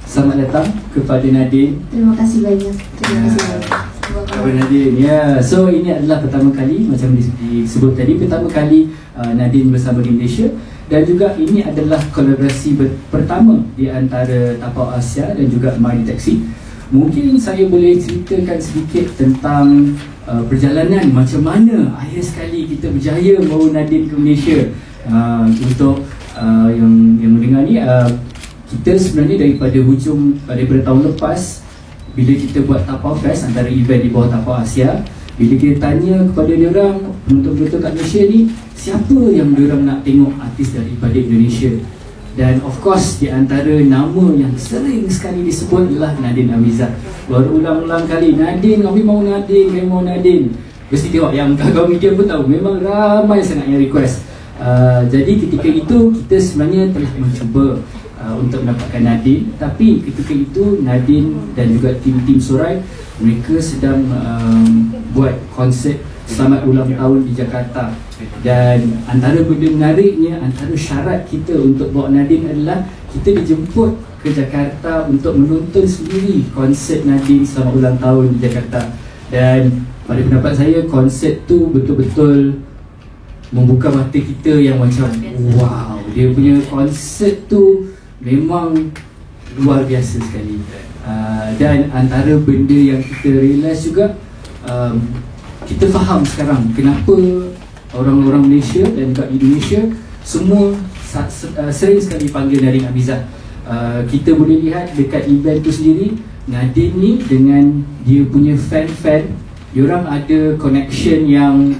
Selamat datang kepada Nadine. Terima kasih banyak. Terima kasih banyak. Kepada Nadine. Ya, so ini adalah pertama kali macam disebut tadi, pertama kali Nadine bersama di Malaysia, dan juga ini adalah kolaborasi pertama di antara Tapau Asia dan juga MyTaxi. Mungkin saya boleh ceritakan sedikit tentang perjalanan macam mana akhir sekali kita berjaya bawa Nadine ke Malaysia. Untuk yang mendengar ni, kita sebenarnya daripada tahun lepas, bila kita buat Tapau Fest, antara event di bawah Tapau Asia, bila kita tanya kepada diorang, penonton-penonton kat Malaysia ni, siapa yang diorang nak tengok artis daripada Indonesia. Dan of course, di antara nama yang sering sekali disebut adalah Nadine Amizah. Berulang-ulang kali, Nadine, kami mau Nadine, kami mau Nadine. Mesti tengok yang kawan media pun tahu, memang ramai sangat yang request. Jadi ketika itu, kita sebenarnya telah mencuba untuk mendapatkan Nadine, tapi ketika itu Nadine dan juga tim-tim Sorai, mereka sedang buat konsert selamat ulang tahun di Jakarta. Dan antara benda menariknya, antara syarat kita untuk bawa Nadine adalah kita dijemput ke Jakarta untuk menonton sendiri konsert Nadine selamat ulang tahun di Jakarta. Dan pada pendapat saya, konsert tu betul-betul membuka mata kita yang macam wow, dia punya konsert tu memang luar biasa sekali. Dan antara benda yang kita realise juga, kita faham sekarang kenapa orang-orang Malaysia dan juga Indonesia semua sering sekali panggil Nadine Amizah. Kita boleh lihat dekat event tu sendiri, Nadine ni dengan dia punya fan-fan, diorang ada connection yang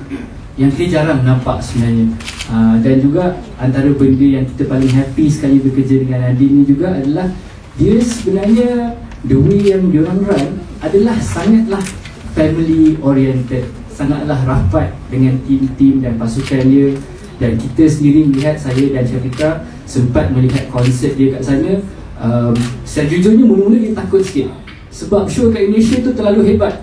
kita jarang nampak sebenarnya. Dan juga antara benda yang kita paling happy sekali bekerja dengan Nadine ni juga adalah dia sebenarnya the way yang diorang run adalah sangatlah family oriented, sangatlah rapat dengan tim-tim dan pasukan dia. Dan kita sendiri melihat, saya dan Syafiqah sempat melihat konsert dia kat sana. Sejujurnya mula-mula dia takut sikit sebab show kat Indonesia tu terlalu hebat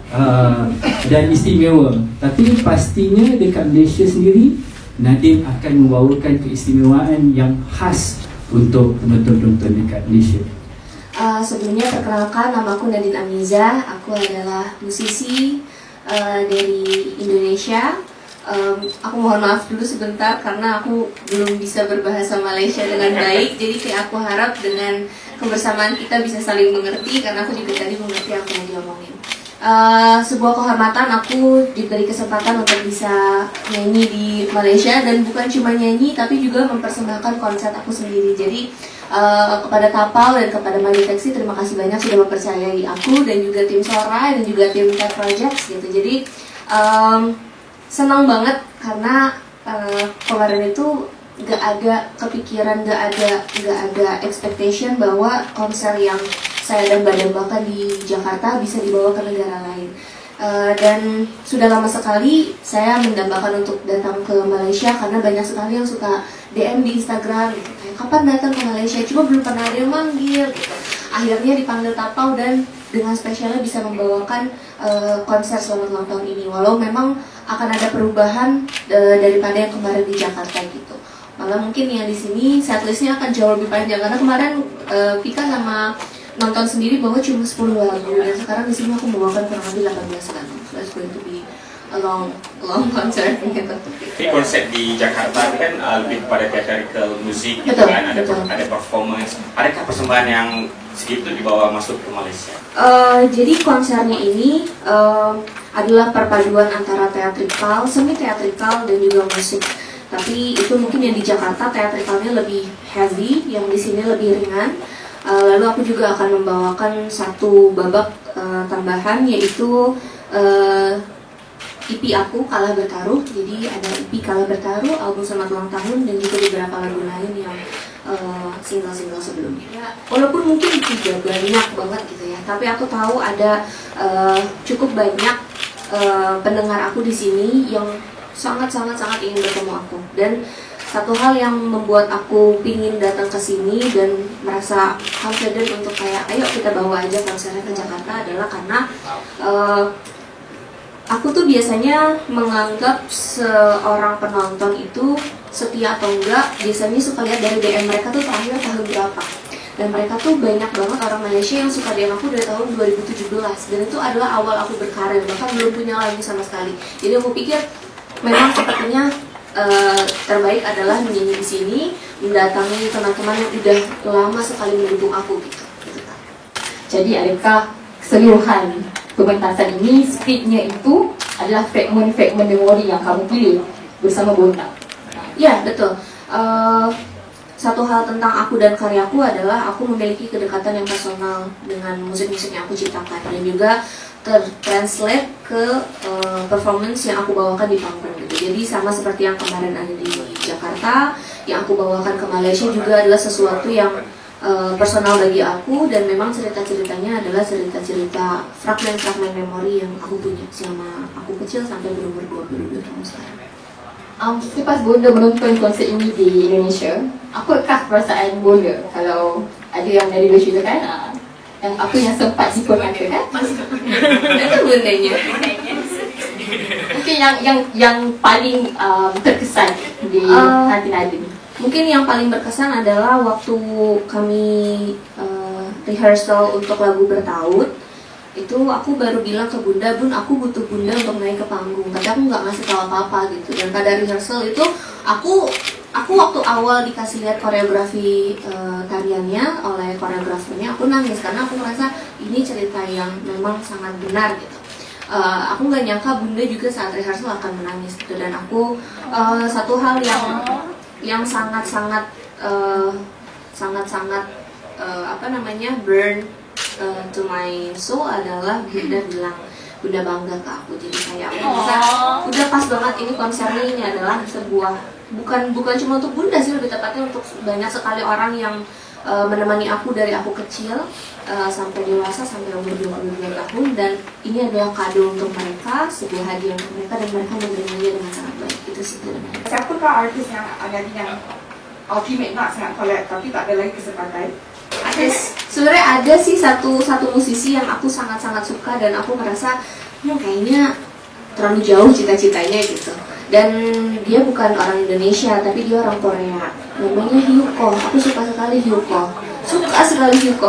dan istimewa. Tapi pastinya dekat Malaysia sendiri, Nadine akan membawakan keistimewaan yang khas untuk penonton-penonton dekat Malaysia. Sebelumnya perkenalkan, nama aku Nadine Amizah. Aku adalah musisi dari Indonesia. Aku mohon maaf dulu sebentar karena aku belum bisa berbahasa Malaysia dengan baik. Jadi kayak aku harap dengan kebersamaan kita bisa saling mengerti, karena aku juga tadi mengerti apa yang diomongin. Sebuah kehormatan aku diberi kesempatan untuk bisa nyanyi di Malaysia, dan bukan cuma nyanyi tapi juga mempersembahkan konser aku sendiri. Jadi kepada Tapau dan kepada MyTaxi, terima kasih banyak sudah mempercayai aku, dan juga tim Sorai dan juga tim Cat Projects gitu. Jadi senang banget karena kemarin itu gak ada kepikiran, gak ada expectation bahwa konser yang saya dambakan di Jakarta bisa dibawa ke negara lain. Dan sudah lama sekali saya mendambakan untuk datang ke Malaysia, karena banyak sekali yang suka DM di Instagram gitu, kayak kapan datang ke Malaysia, cuma belum pernah ada yang manggil gitu. Akhirnya dipanggil Tapau dan dengan spesialnya bisa membawakan konser selamat ulang tahun ini. Walau memang akan ada perubahan daripada yang kemarin di Jakarta gitu. Malah mungkin yang di sini setlistnya akan jauh lebih panjang, karena kemarin Vika sama nonton sendiri bahwa cuma 10 lagu, dan sekarang di sini aku membawakan kurang lebih 18 lagu. So it's going to be a long concert gitu. Tapi konsep di Jakarta itu kan lebih kepada theatrical music gitu kan, ada performance. Adakah persembahan yang segitu dibawa masuk ke Malaysia? Jadi konsernya ini adalah perpaduan antara teatrikal, semi teatrikal dan juga musik. Tapi itu mungkin yang di Jakarta teatrikalnya lebih heavy, yang di sini lebih ringan. Lalu aku juga akan membawakan satu babak tambahan, yaitu EP aku Kalah Bertaruh. Jadi ada EP Kalah Bertaruh, album Selamat Ulang Tahun, dan juga beberapa lagu lain yang single-single sebelumnya. Ya, walaupun mungkin tidak banyak banget gitu ya, tapi aku tahu ada cukup banyak pendengar aku di sini yang sangat ingin bertemu aku. Dan satu hal yang membuat aku pingin datang ke sini dan merasa confident untuk kayak ayo kita bawa aja konsernya ke Jakarta adalah karena aku tuh biasanya menganggap seorang penonton itu setia atau enggak, biasanya suka lihat dari DM mereka tuh terakhir tahun berapa. Dan mereka tuh banyak banget orang Malaysia yang suka DM aku dari tahun 2017, dan itu adalah awal aku berkarir, bahkan belum punya lagu sama sekali. Jadi aku pikir memang sepertinya terbaik adalah menyanyi di sini, mendatangi teman-teman yang udah lama sekali mendukung aku gitu. Jadi adakah keseluruhan pementasan ini, skripnya itu adalah fragment-fragment memori yang kamu pilih bersama Bonda? Ya, betul. Satu hal tentang aku dan karyaku adalah aku memiliki kedekatan yang personal dengan musik-musik yang aku ciptakan, dan juga tertranslate ke performance yang aku bawakan di panggung gitu. Jadi sama seperti yang kemarin ada di Jakarta, yang aku bawakan ke Malaysia juga adalah sesuatu yang personal bagi aku, dan memang cerita-ceritanya adalah cerita-cerita fragmen-fragmen memori yang aku punya selama aku kecil sampai berumur 22 tahun sekarang. Selepas Bonda menonton konser ini di Indonesia, apakah perasaan Bonda kalau ada yang dari Indonesia kan? Yang aku yang sempat sipur mata kan? Itu Bondanya. Mungkin yang paling terkesan di hati Nadine. Mungkin yang paling berkesan adalah waktu kami rehearsal untuk lagu Bertaut. Itu aku baru bilang ke Bunda, Bun, aku butuh Bunda untuk naik ke panggung. Tapi aku nggak ngasih tahu apa-apa gitu. Dan pada rehearsal itu aku waktu awal dikasih lihat koreografi tariannya oleh koreografernya, aku nangis karena aku merasa ini cerita yang memang sangat benar gitu. Aku nggak nyangka Bunda juga saat rehearsal akan menangis gitu. Dan aku satu hal yang sangat-sangat burn to my soul adalah Bunda bilang, Bunda bangga ke aku. Jadi kayak aku merasa udah pas banget, ini konsernya ini adalah sebuah bukan cuma untuk Bunda sih, lebih tepatnya untuk banyak sekali orang yang menemani aku dari aku kecil sampai dewasa, sampai umur 22 tahun, dan ini adalah kado untuk mereka, sebuah hadiah untuk mereka, dan mereka menerimanya dengan sangat baik. Itu sih sebenarnya. Siapakah artis yang ada yang ultimate nak sangat collab tapi tak ada lagi kesempatan? Sebenarnya ada sih satu musisi yang aku sangat-sangat suka, dan aku merasa kayaknya terlalu jauh cita-citanya gitu. Dan dia bukan orang Indonesia, tapi dia orang Korea. Namanya Hyukoh. Aku suka sekali Hyukoh.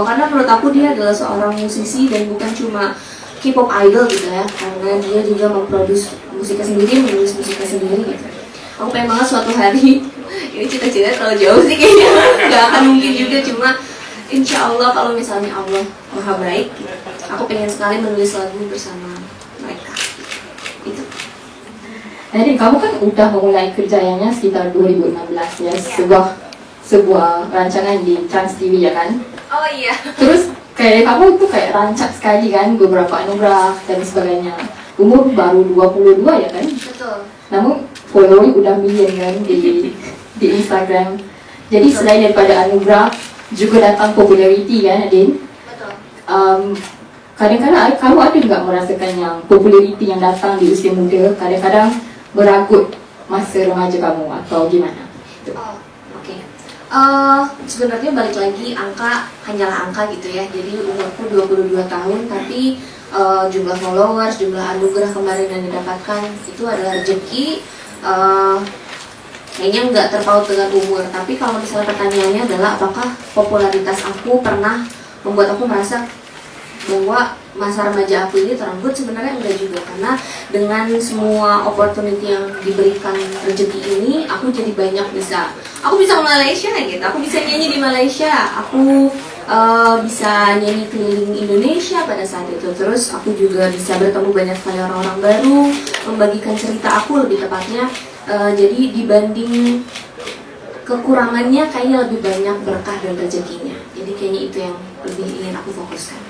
Karena menurut aku dia adalah seorang musisi, dan bukan cuma K-pop idol gitu ya. Karena dia juga memproduksi musiknya sendiri, menulis musiknya sendiri gitu. Aku pengen banget suatu hari, ini cita-cita terlalu jauh sih kayaknya, nggak akan mungkin juga, cuma insya Allah kalau misalnya Allah maha baik, aku pengen sekali menulis lagu bersama mereka. Itu. Jadi kamu kan udah memulai kerjanya sekitar 2016 ya, sebuah rancangan di Trans TV ya kan? Oh iya. Terus kayak kamu tuh kayak rancak sekali kan, beberapa anugerah dan sebagainya. Umur baru 22 ya kan? Betul. Namun following udah million kan di Instagram. Jadi selain daripada anugerah, juga datang populariti kan, Adin? Betul. Kadang-kadang kamu ada nggak merasakan yang populariti yang datang di usia muda kadang-kadang meragut masa remaja kamu atau gimana? Oh, oke. Sebenarnya balik lagi, angka hanyalah angka gitu ya. Jadi umurku 22 tahun, tapi jumlah followers, jumlah anugerah kemarin yang didapatkan itu adalah rezeki. Kayaknya nggak terpaut dengan umur. Tapi kalau misalnya pertanyaannya adalah apakah popularitas aku pernah membuat aku merasa bahwa masa remaja aku ini teranggut, sebenarnya enggak juga, karena dengan semua opportunity yang diberikan rezeki ini, aku jadi banyak aku bisa ke Malaysia gitu, aku bisa nyanyi di Malaysia, aku bisa nyanyi keliling Indonesia pada saat itu. Terus aku juga bisa bertemu banyak sekali orang-orang baru, membagikan cerita aku lebih tepatnya. Jadi dibanding kekurangannya, kayaknya lebih banyak berkah dan rezekinya. Jadi kayaknya itu yang lebih ingin aku fokuskan.